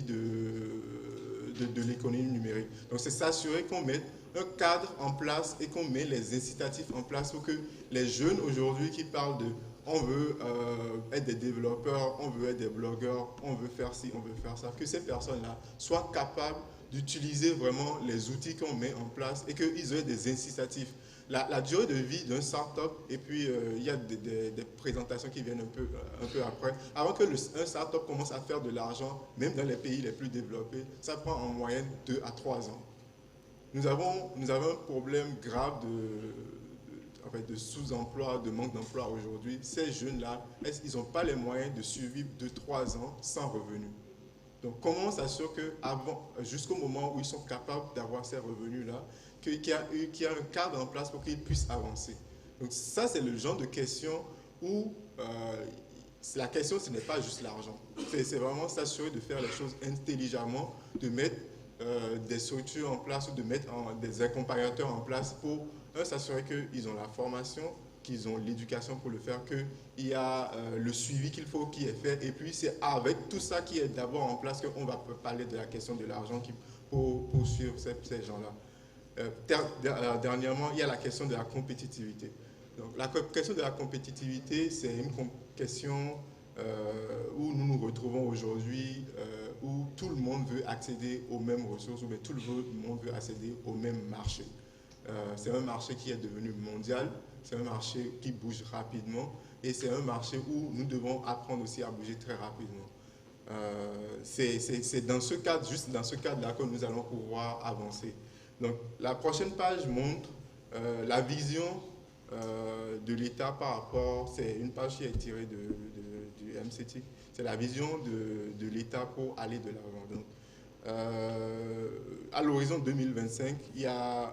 de l'économie numérique. Donc, c'est s'assurer qu'on mette un cadre en place et qu'on met les incitatifs en place pour que les jeunes aujourd'hui qui parlent de on veut être des développeurs, on veut être des blogueurs, on veut faire ci, on veut faire ça, que ces personnes-là soient capables d'utiliser vraiment les outils qu'on met en place et qu'ils aient des incitatifs. La durée de vie d'un start-up, et puis il y a des présentations qui viennent un peu après. Avant un start-up commence à faire de l'argent, même dans les pays les plus développés, ça prend en moyenne 2 à 3 ans. Nous avons un problème grave de sous-emploi, de manque d'emploi aujourd'hui. Ces jeunes-là, ils n'ont pas les moyens de survivre 2-3 ans sans revenus. Donc, comment on s'assure jusqu'au moment où ils sont capables d'avoir ces revenus-là, qu'il y a un cadre en place pour qu'ils puissent avancer. Donc, ça, c'est le genre de question où la question, ce n'est pas juste l'argent. C'est vraiment s'assurer de faire les choses intelligemment, de mettre des structures en place ou de mettre des accompagnateurs en place pour s'assurer qu'ils ont la formation, qu'ils ont l'éducation pour le faire, qu'il y a le suivi qu'il faut qui est fait. Et puis, c'est avec tout ça qui est d'abord en place qu'on va parler de la question de l'argent pour suivre ces gens-là. Dernièrement, il y a la question de la compétitivité. Donc, la question de la compétitivité, c'est une question où nous nous retrouvons aujourd'hui, où tout le monde veut accéder aux mêmes ressources, ou bien tout le monde veut accéder au même marché. C'est un marché qui est devenu mondial, c'est un marché qui bouge rapidement et c'est un marché où nous devons apprendre aussi à bouger très rapidement. C'est dans ce cadre, juste dans ce cadre-là que nous allons pouvoir avancer. Donc la prochaine page montre la vision de l'État par rapport, c'est une page qui est tirée du MCT, c'est la vision de l'État pour aller de l'avant. À l'horizon 2025,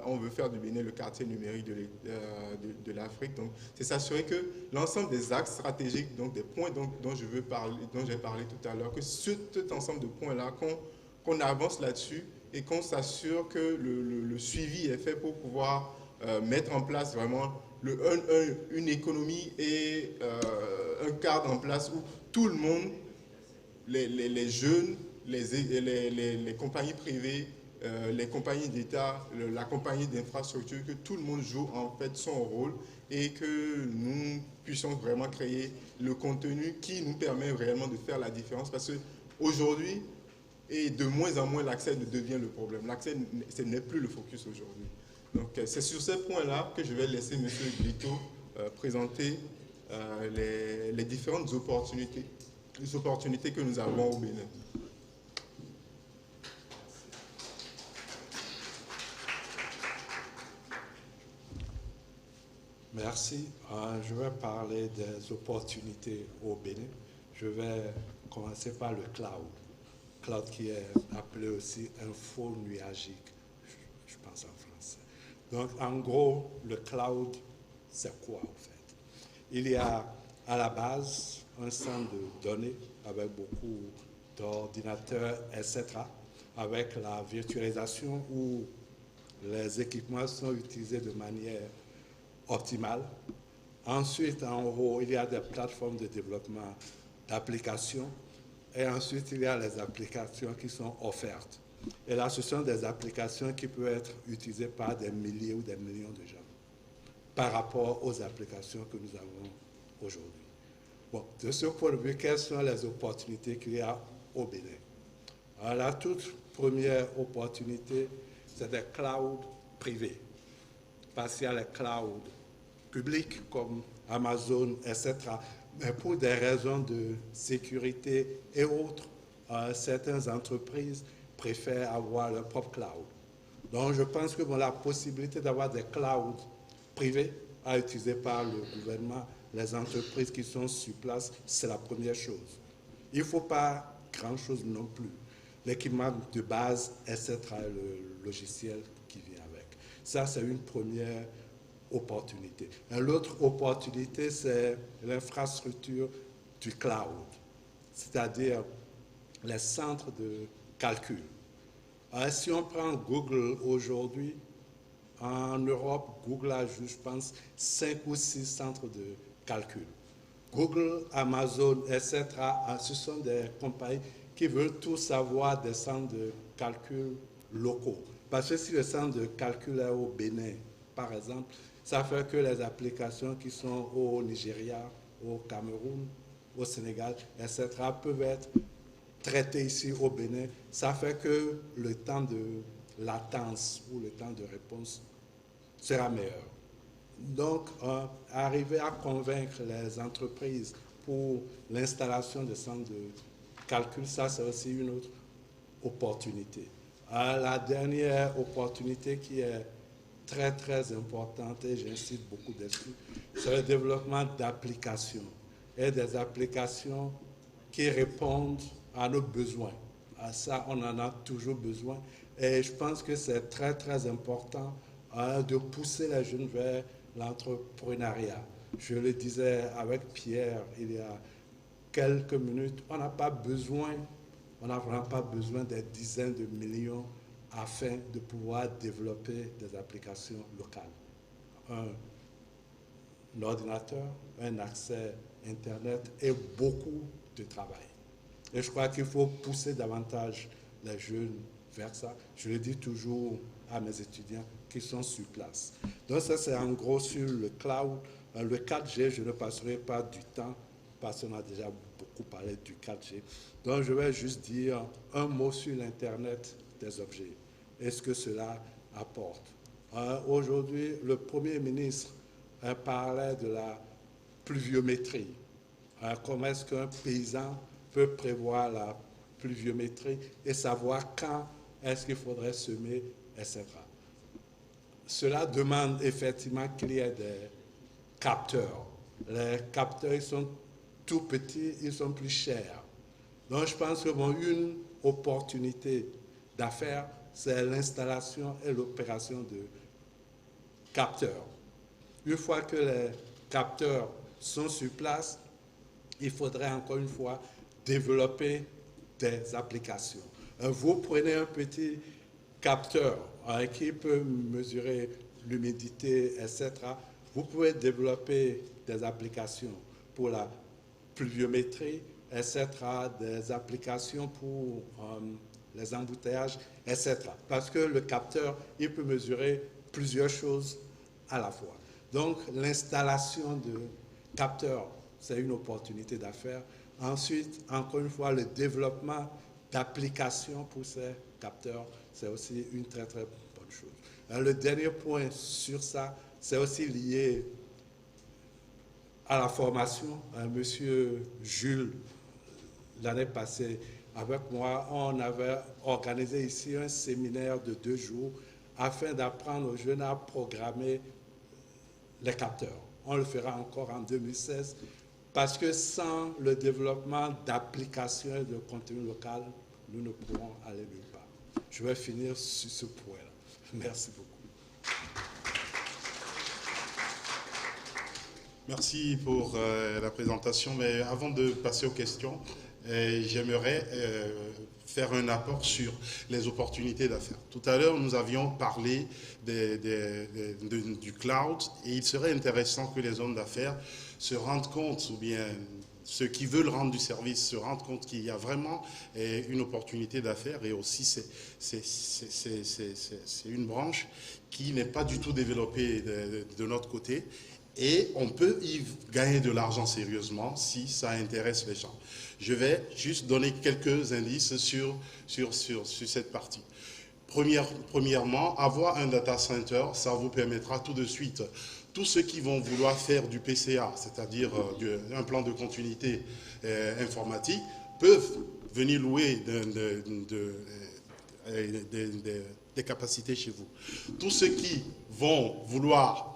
on veut faire du Bénin le quartier numérique de l'Afrique. Donc, c'est s'assurer que l'ensemble des axes stratégiques, donc des points dont j'ai parlé tout à l'heure, que cet ensemble de points-là, qu'on avance là-dessus et qu'on s'assure que le suivi est fait pour pouvoir mettre en place vraiment une économie et un cadre en place où tout le monde, les jeunes, les compagnies privées, les compagnies d'État, la compagnie d'infrastructure, que tout le monde joue en fait son rôle et que nous puissions vraiment créer le contenu qui nous permet réellement de faire la différence. Parce qu'aujourd'hui, et de moins en moins, l'accès devient le problème. L'accès, ce n'est plus le focus aujourd'hui. Donc, c'est sur ce point-là que je vais laisser M. Glito présenter les différentes opportunités que nous avons au Bénin. Merci. Je vais parler des opportunités au Bénin. Je vais commencer par le cloud. Cloud qui est appelé aussi info nuagique, je pense en français. Donc, en gros, le cloud, c'est quoi en fait? Il y a à la base un centre de données avec beaucoup d'ordinateurs, etc., avec la virtualisation où les équipements sont utilisés de manière optimale. Ensuite, en haut, il y a des plateformes de développement d'applications. Et ensuite, il y a les applications qui sont offertes. Et là, ce sont des applications qui peuvent être utilisées par des milliers ou des millions de gens par rapport aux applications que nous avons aujourd'hui. Bon, de ce point de vue, quelles sont les opportunités qu'il y a au Bénin? Alors, la toute première opportunité, c'est des clouds privés. Parce qu'il y a les clouds publics comme Amazon, etc., mais pour des raisons de sécurité et autres, certaines entreprises préfèrent avoir leur propre cloud. Donc, je pense que la possibilité d'avoir des clouds privés à utiliser par le gouvernement, les entreprises qui sont sur place, c'est la première chose. Il ne faut pas grand-chose non plus. L'équipement de base, etc., le logiciel qui vient avec. Ça, c'est une première opportunité. L'autre opportunité, c'est l'infrastructure du cloud, c'est-à-dire les centres de calcul. Alors, si on prend Google aujourd'hui, en Europe, Google a, je pense, 5 ou 6 centres de calcul. Google, Amazon, etc., ce sont des compagnies qui veulent tout savoir des centres de calcul locaux. Parce que si le centre de calcul est au Bénin, par exemple, ça fait que les applications qui sont au Nigeria, au Cameroun, au Sénégal, etc., peuvent être traitées ici au Bénin. Ça fait que le temps de latence ou le temps de réponse sera meilleur. Donc, arriver à convaincre les entreprises pour l'installation de centres de calcul, ça c'est aussi une autre opportunité. La dernière opportunité qui est très très importante, et j'insiste beaucoup dessus, c'est le développement d'applications et des applications qui répondent à nos besoins. À ça, on en a toujours besoin et je pense que c'est très très important de pousser les jeunes vers l'entrepreneuriat. Je le disais avec Pierre il y a quelques minutes, on n'a vraiment pas besoin des dizaines de millions afin de pouvoir développer des applications locales. Un ordinateur, un accès Internet et beaucoup de travail. Et je crois qu'il faut pousser davantage les jeunes vers ça. Je le dis toujours à mes étudiants qui sont sur place. Donc ça, c'est en gros sur le cloud. Le 4G, je ne passerai pas du temps parce qu'on a déjà beaucoup parlé du 4G. Donc je vais juste dire un mot sur l'Internet des objets. Est-ce que cela apporte? Aujourd'hui, le Premier ministre parlait de la pluviométrie. Comment est-ce qu'un paysan peut prévoir la pluviométrie et savoir quand est-ce qu'il faudrait semer, etc. Cela demande effectivement qu'il y ait des capteurs. Les capteurs, ils sont tout petits, ils sont plus chers. Donc je pense que une opportunité d'affaires, c'est l'installation et l'opération de capteurs. Une fois que les capteurs sont sur place, il faudrait encore une fois développer des applications. Vous prenez un petit capteur qui peut mesurer l'humidité, etc. Vous pouvez développer des applications pour la pluviométrie etc., des applications pour les embouteillages, etc. Parce que le capteur, il peut mesurer plusieurs choses à la fois. Donc, l'installation de capteurs, c'est une opportunité d'affaires. Ensuite, encore une fois, le développement d'applications pour ces capteurs, c'est aussi une très, très bonne chose. Le dernier point sur ça, c'est aussi lié à la formation. Monsieur Jules, l'année passée, avec moi, on avait organisé ici un séminaire de 2 jours afin d'apprendre aux jeunes à programmer les capteurs. On le fera encore en 2016 parce que sans le développement d'applications et de contenu local, nous ne pourrons aller nulle part. Je vais finir sur ce point-là. Merci beaucoup. Merci pour la présentation, mais avant de passer aux questions, j'aimerais faire un apport sur les opportunités d'affaires. Tout à l'heure, nous avions parlé du cloud et il serait intéressant que les hommes d'affaires se rendent compte, ou bien ceux qui veulent rendre du service se rendent compte qu'il y a vraiment une opportunité d'affaires, et aussi c'est une branche qui n'est pas du tout développée de notre côté. Et on peut y gagner de l'argent sérieusement si ça intéresse les gens. Je vais juste donner quelques indices sur cette partie. Premièrement, avoir un data center, ça vous permettra tout de suite, tous ceux qui vont vouloir faire du PCA, c'est-à-dire un plan de continuité informatique, peuvent venir louer des capacités chez vous. Tous ceux qui vont vouloir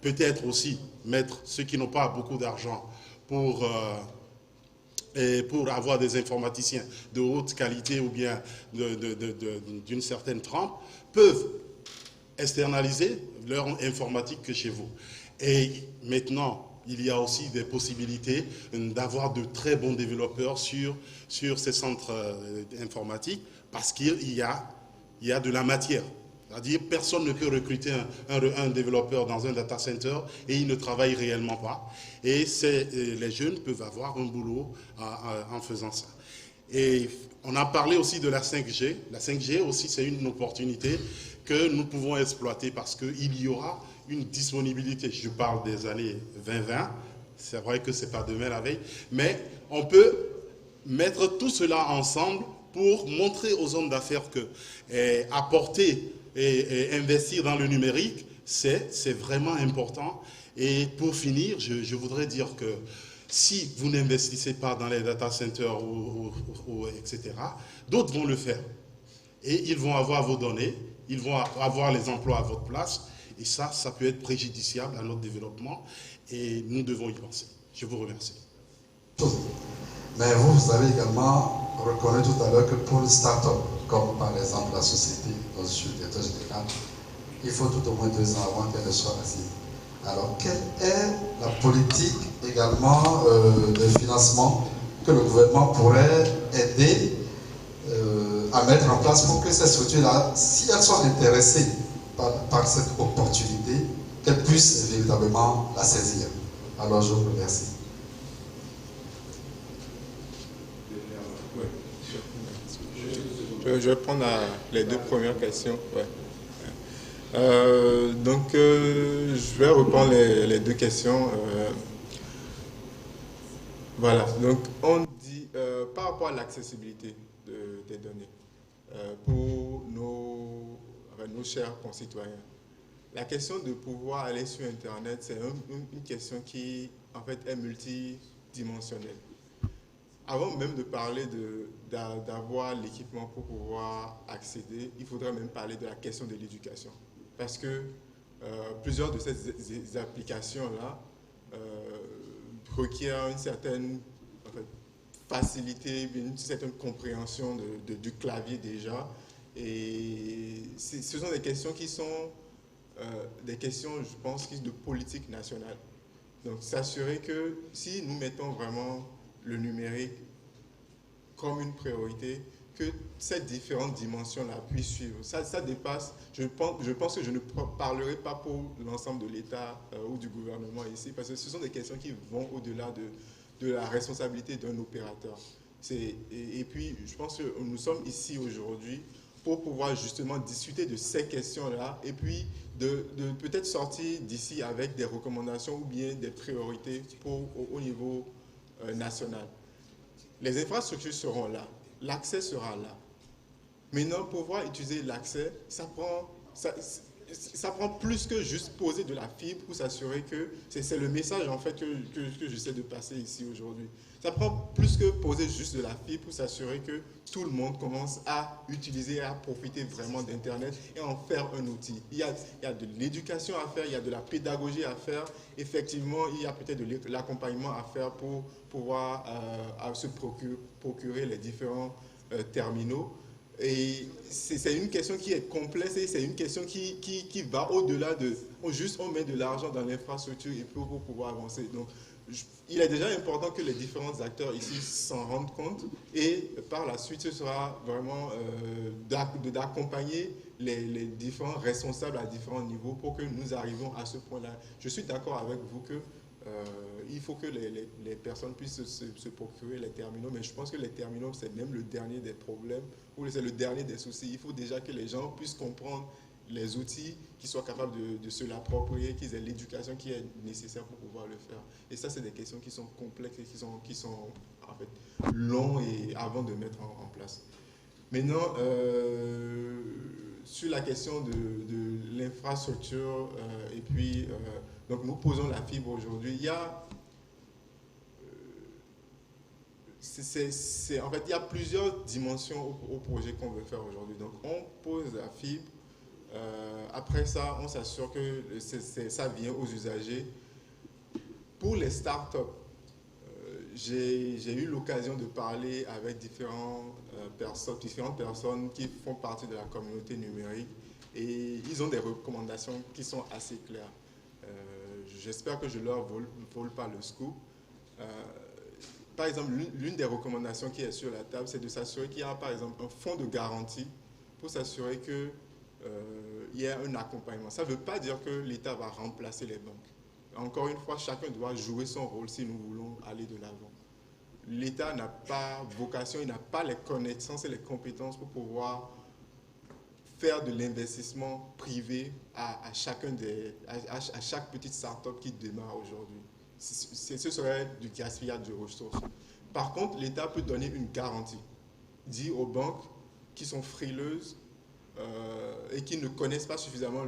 peut-être aussi mettre ceux qui n'ont pas beaucoup d'argent pour avoir des informaticiens de haute qualité ou bien d'une certaine trempe, peuvent externaliser leur informatique que chez vous. Et maintenant, il y a aussi des possibilités d'avoir de très bons développeurs sur ces centres informatiques parce qu'il y a de la matière. C'est-à-dire personne ne peut recruter un développeur dans un data center et il ne travaille réellement pas. Et les jeunes peuvent avoir un boulot en faisant ça. Et on a parlé aussi de la 5G. La 5G aussi, c'est une opportunité que nous pouvons exploiter parce qu'il y aura une disponibilité. Je parle des années 2020. C'est vrai que ce n'est pas demain la veille. Mais on peut mettre tout cela ensemble pour montrer aux hommes d'affaires que apporter et investir dans le numérique, c'est vraiment important. Et pour finir, je voudrais dire que si vous n'investissez pas dans les data centers, etc., d'autres vont le faire. Et ils vont avoir vos données, ils vont avoir les emplois à votre place. Et ça peut être préjudiciable à notre développement. Et nous devons y penser. Je vous remercie. Mais vous avez également reconnu tout à l'heure que pour une start-up, comme par exemple la société dont je suis directeur général, il faut tout au moins 2 ans avant qu'elle ne soit assise. Alors, quelle est la politique également de financement que le gouvernement pourrait aider à mettre en place pour que ces structures-là, si elles sont intéressées par cette opportunité, qu'elles puissent véritablement la saisir? Alors, je vous remercie. Je vais prendre les 2 premières questions. Ouais. Je vais reprendre les 2 questions. Voilà. Donc, on dit par rapport à l'accessibilité des données pour nos chers concitoyens. La question de pouvoir aller sur Internet, c'est une question qui, en fait, est multidimensionnelle. Avant même de parler d'avoir l'équipement pour pouvoir accéder, il faudrait même parler de la question de l'éducation. Parce que plusieurs de ces applications-là requièrent une certaine facilité, une certaine compréhension du clavier déjà. Et ce sont des questions qui sont des questions, je pense, de politique nationale. Donc, s'assurer que si nous mettons vraiment le numérique comme une priorité, que ces différentes dimensions-là puissent suivre. Ça dépasse, je pense que je ne parlerai pas pour l'ensemble de l'État ou du gouvernement ici, parce que ce sont des questions qui vont au-delà de la responsabilité d'un opérateur. Et puis, je pense que nous sommes ici aujourd'hui pour pouvoir justement discuter de ces questions-là et puis de peut-être sortir d'ici avec des recommandations ou bien des priorités au niveau national. Les infrastructures seront là, l'accès sera là. Maintenant, pour pouvoir utiliser l'accès, ça prend plus que juste poser de la fibre pour s'assurer que c'est le message en fait que j'essaie de passer ici aujourd'hui. Ça prend plus que poser juste de la fibre pour s'assurer que tout le monde commence à utiliser et à profiter vraiment d'Internet et en faire un outil. Il y a de l'éducation à faire, il y a de la pédagogie à faire. Effectivement, il y a peut-être de l'accompagnement à faire pour pouvoir se procurer les différents terminaux. Et c'est une question qui est complexe et c'est une question qui va au-delà de juste on met de l'argent dans l'infrastructure et pour pouvoir avancer. Donc, il est déjà important que les différents acteurs ici s'en rendent compte et par la suite, ce sera vraiment d'accompagner les différents responsables à différents niveaux pour que nous arrivions à ce point-là. Je suis d'accord avec vous que il faut que les personnes puissent se procurer les terminaux, mais je pense que les terminaux, c'est même le dernier des problèmes, ou c'est le dernier des soucis. Il faut déjà que les gens puissent comprendre les outils, qu'ils soient capables de se l'approprier, qu'ils aient l'éducation qui est nécessaire pour pouvoir le faire. Et ça, c'est des questions qui sont complexes et qui sont en fait longues et avant de mettre en place. Maintenant, sur la question de l'infrastructure, et puis, donc nous posons la fibre aujourd'hui. Il y a, en fait, il y a plusieurs dimensions au projet qu'on veut faire aujourd'hui. Donc, on pose la fibre. Après ça, on s'assure que ça vient aux usagers. Pour les startups, j'ai eu l'occasion de parler avec différentes personnes qui font partie de la communauté numérique et ils ont des recommandations qui sont assez claires. J'espère que je ne leur vole pas le scoop. Par exemple, l'une des recommandations qui est sur la table, c'est de s'assurer qu'il y a par exemple un fonds de garantie pour s'assurer qu'il y ait un accompagnement. Ça ne veut pas dire que l'État va remplacer les banques. Encore une fois, chacun doit jouer son rôle si nous voulons aller de l'avant. L'État n'a pas vocation, il n'a pas les connaissances et les compétences pour pouvoir faire de l'investissement privé à chaque petite start-up qui démarre aujourd'hui. Ce serait du gaspillage de ressources. Par contre, l'État peut donner une garantie. Dire aux banques qui sont frileuses et qui ne connaissent pas suffisamment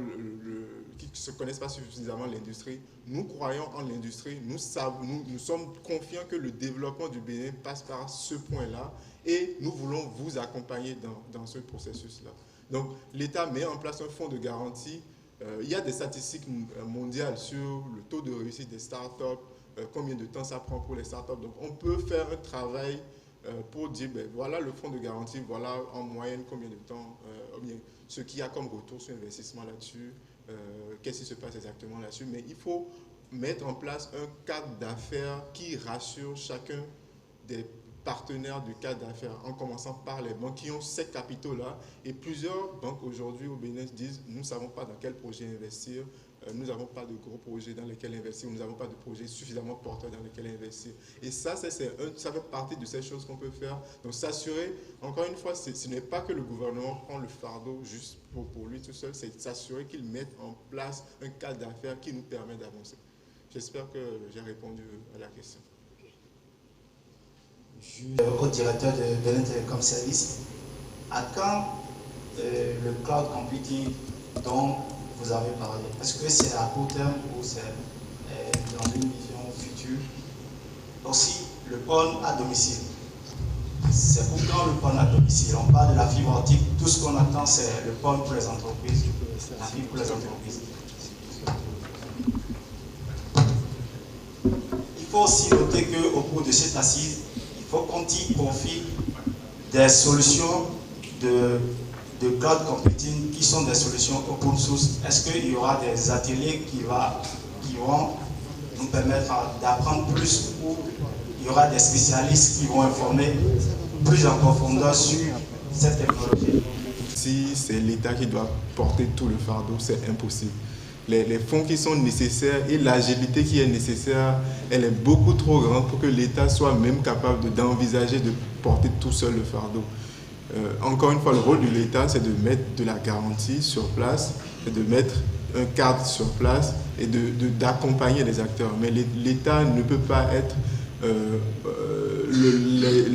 l'industrie. Nous croyons en l'industrie, nous sommes confiants que le développement du Bénin passe par ce point-là et nous voulons vous accompagner dans ce processus-là. Donc l'État met en place un fonds de garantie. Il y a des statistiques mondiales sur le taux de réussite des startups, combien de temps ça prend pour les startups. Donc on peut faire un travail pour dire, ben, voilà le fonds de garantie, voilà en moyenne combien de temps, ce qu'il y a comme retour sur investissement là-dessus, qu'est-ce qui se passe exactement là-dessus. Mais il faut mettre en place un cadre d'affaires qui rassure chacun des partenaires du cadre d'affaires, en commençant par les banques qui ont ces capitaux-là. Et plusieurs banques aujourd'hui au Bénin disent, nous ne savons pas dans quel projet investir, nous n'avons pas de gros projets dans lesquels investir, nous n'avons pas de projets suffisamment porteurs dans lesquels investir. Et ça, ça fait partie de ces choses qu'on peut faire. Donc s'assurer, encore une fois, ce n'est pas que le gouvernement prend le fardeau juste pour lui tout seul, c'est s'assurer qu'il mette en place un cadre d'affaires qui nous permet d'avancer. J'espère que j'ai répondu à la question. Au directeur de Bénin Telecom Service, à quand le cloud computing dont vous avez parlé? Est-ce que c'est à court terme ou c'est dans une vision future? Aussi, le PON à domicile. C'est pour quand le PON à domicile? On parle de la fibre optique, tout ce qu'on attend c'est le PON pour les entreprises, la fibre pour les entreprises. Il faut aussi noter qu'au cours de cette assise, il faut qu'on y confie des solutions de cloud computing qui sont des solutions open source. Est-ce qu'il y aura des ateliers qui vont nous permettre d'apprendre plus, ou il y aura des spécialistes qui vont informer plus en profondeur sur cette technologie? Si c'est l'État qui doit porter tout le fardeau, c'est impossible. les fonds qui sont nécessaires et l'agilité qui est nécessaire, elle est beaucoup trop grande pour que l'État soit même capable d'envisager de porter tout seul le fardeau. Encore une fois, le rôle de l'État, c'est de mettre de la garantie sur place, c'est de mettre un cadre sur place et d'accompagner les acteurs. Mais l'État ne peut pas être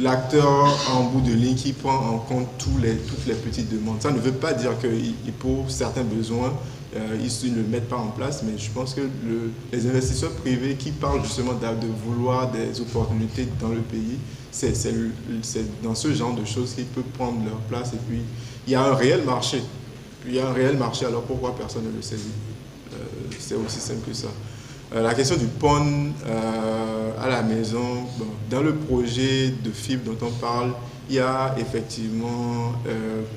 l'acteur en bout de ligne qui prend en compte toutes les petites demandes. Ça ne veut pas dire que pour certains besoins, ils ne le mettent pas en place, mais je pense que les investisseurs privés qui parlent justement de vouloir des opportunités dans le pays, c'est dans ce genre de choses qu'ils peuvent prendre leur place. Et puis, il y a un réel marché. Alors pourquoi personne ne le saisit? C'est aussi simple que ça. La question du pont à la maison, bon, dans le projet de fibre dont on parle, il y a effectivement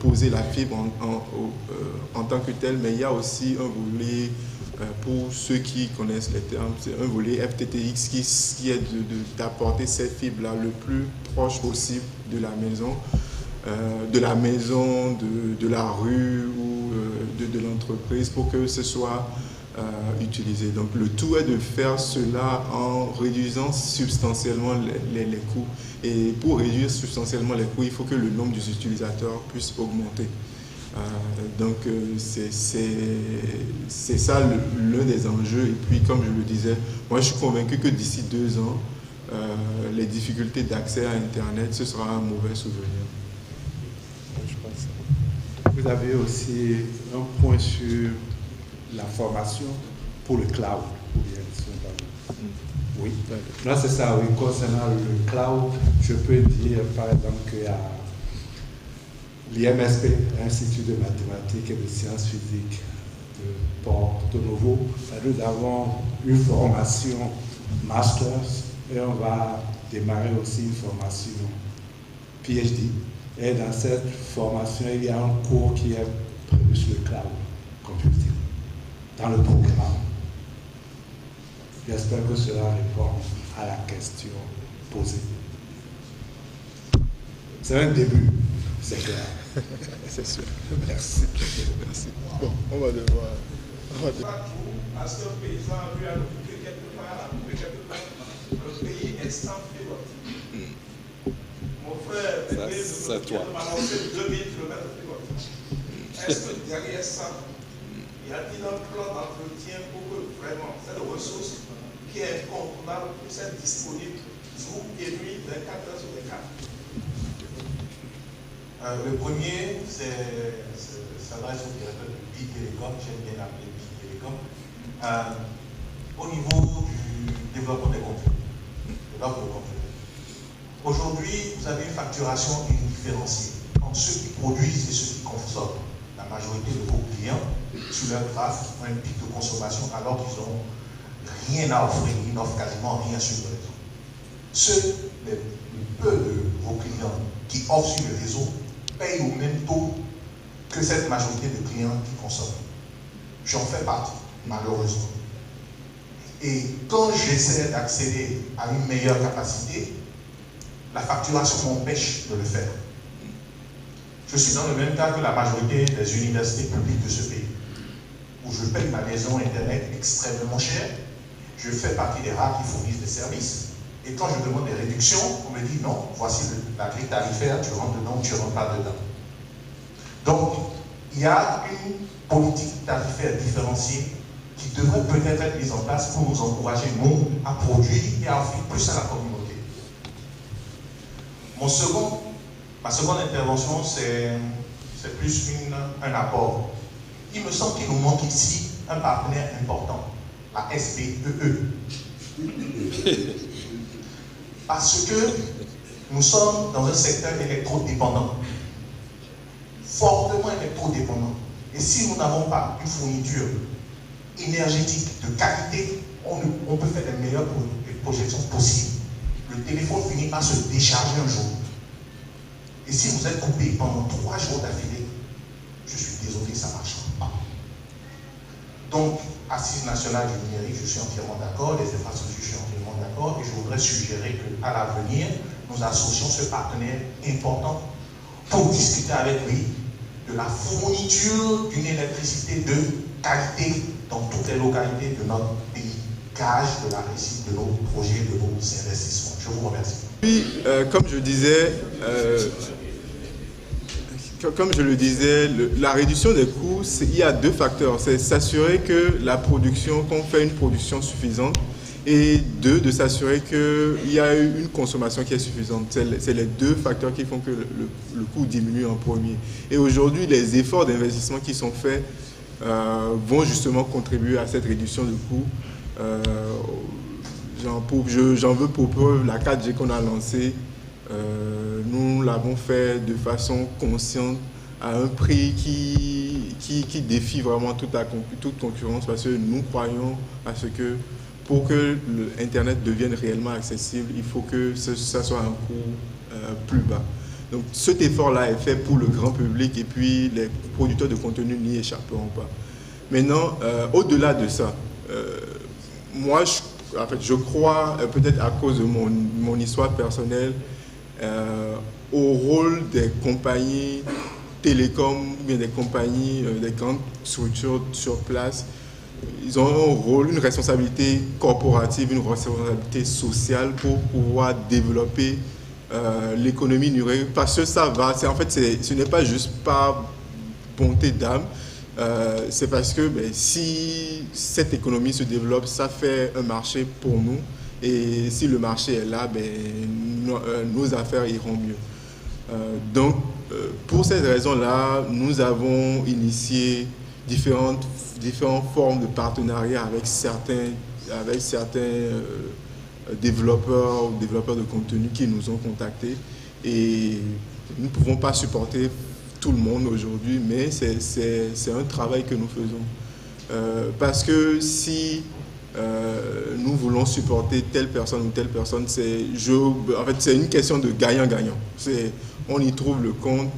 posé la fibre en tant que telle, mais il y a aussi un volet, pour ceux qui connaissent les termes, c'est un volet FTTX qui est d'apporter cette fibre-là le plus proche possible de la maison, de la rue ou de l'entreprise pour que ce soit utilisé. Donc le tout est de faire cela en réduisant substantiellement les coûts. Et pour réduire substantiellement les coûts, il faut que le nombre des utilisateurs puisse augmenter. Donc c'est ça l'un des enjeux. Et puis comme je le disais, moi je suis convaincu que d'ici 2 ans, les difficultés d'accès à Internet, ce sera un mauvais souvenir. Je pense. Vous avez aussi un point sur la formation pour le cloud. Oui, non, c'est ça, oui. Concernant le cloud, je peux dire par exemple qu'il y a l'IMSP, Institut de mathématiques et de sciences physiques de Porto Novo. Nous avons une formation Masters et on va démarrer aussi une formation PhD. Et dans cette formation, il y a un cours qui est prévu sur le cloud computing, dans le programme. J'espère que cela répond à la question posée. C'est un début, c'est clair. C'est sûr. Merci. Merci. Bon, on va devoir... Parce qu'un paysan a vu à l'occuper quelque part, le pays est sans fibre. Mon frère, c'est toi. m'a lancé 2000 km de fibre. Est-ce que derrière ça, y a-t-il un plan d'entretien pour que vraiment cette ressource qui est incontournable puisse être disponible jour et nuit 24 heures sur 24? Le premier, ça va être au directeur de Big Telecom, j'aime bien appeler Big Telecom, au niveau du développement des contenus. Aujourd'hui, vous avez une facturation indifférenciée entre ceux qui produisent et ceux qui consomment. La majorité de vos clients, sur leur graphe, ont un pic de consommation alors qu'ils n'ont rien à offrir, ils n'offrent quasiment rien sur le réseau. Le peu de vos clients qui offrent sur le réseau payent au même taux que cette majorité de clients qui consomment. J'en fais partie, malheureusement. Et quand j'essaie d'accéder à une meilleure capacité, la facturation m'empêche de le faire. Je suis dans le même cas que la majorité des universités publiques de ce pays, où je paye ma liaison Internet extrêmement cher. Je fais partie des rares qui fournissent des services. Et quand je demande des réductions, on me dit non, voici la grille tarifaire, tu rentres dedans ou tu ne rentres pas dedans. Donc, il y a une politique tarifaire différenciée qui devrait peut-être être mise en place pour nous encourager, nous, à produire et à offrir plus à la communauté. Ma seconde intervention, c'est plus un apport. Il me semble qu'il nous manque ici un partenaire important, la SPEE. Parce que nous sommes dans un secteur électrodépendant, fortement électrodépendant. Et si nous n'avons pas une fourniture énergétique de qualité, on peut faire les meilleures projections possibles. Le téléphone finit par se décharger un jour. Et si vous êtes coupé pendant 3 jours d'affilée, je suis désolé, ça ne marchera pas. Donc, Assise nationale du numérique, je suis entièrement d'accord, les infrastructures, je suis entièrement d'accord, et je voudrais suggérer qu'à l'avenir, nous associons ce partenaire important pour discuter avec lui de la fourniture d'une électricité de qualité dans toutes les localités de notre pays, gage de la réussite de nos projets, de nos investissements. Je vous remercie. Puis, comme je le disais, la réduction des coûts, il y a deux facteurs. C'est s'assurer que qu'on fait une production suffisante, et deux, de s'assurer qu'il y a une consommation qui est suffisante. C'est les deux facteurs qui font que le coût diminue en premier. Et aujourd'hui, les efforts d'investissement qui sont faits vont justement contribuer à cette réduction de coûts. J'en veux pour preuve la 4G qu'on a lancée. Nous l'avons fait de façon consciente, à un prix qui défie vraiment toute concurrence, parce que nous croyons à ce que pour que l'Internet devienne réellement accessible, il faut que ça soit un coût plus bas. Donc cet effort-là est fait pour le grand public, et puis les producteurs de contenu n'y échapperont pas. Maintenant, au-delà de ça, moi, je crois, peut-être à cause de mon histoire personnelle, au rôle des compagnies télécoms, ou bien des compagnies, des grandes structures sur place. Ils ont un rôle, une responsabilité corporative, une responsabilité sociale pour pouvoir développer l'économie numérique, parce que ça va, ce n'est pas juste par bonté d'âme, c'est parce que si cette économie se développe, ça fait un marché pour nous, et si le marché est là, nos affaires iront mieux. Donc, pour cette raison-là, nous avons initié différentes formes de partenariat avec certains développeurs ou développeurs de contenu qui nous ont contactés, et nous ne pouvons pas supporter tout le monde aujourd'hui, mais c'est un travail que nous faisons. Parce que si nous voulons supporter telle personne ou telle personne, c'est une question de gagnant-gagnant. On y trouve le compte,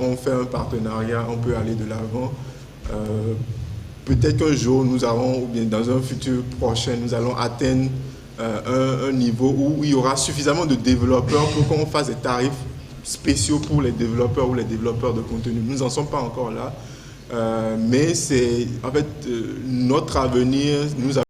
on fait un partenariat, on peut aller de l'avant. Peut-être qu'un jour, nous allons, ou bien dans un futur prochain, nous allons atteindre un niveau où il y aura suffisamment de développeurs pour qu'on fasse des tarifs spéciaux pour les développeurs ou les développeurs de contenu. Nous n'en sommes pas encore là, mais c'est notre avenir.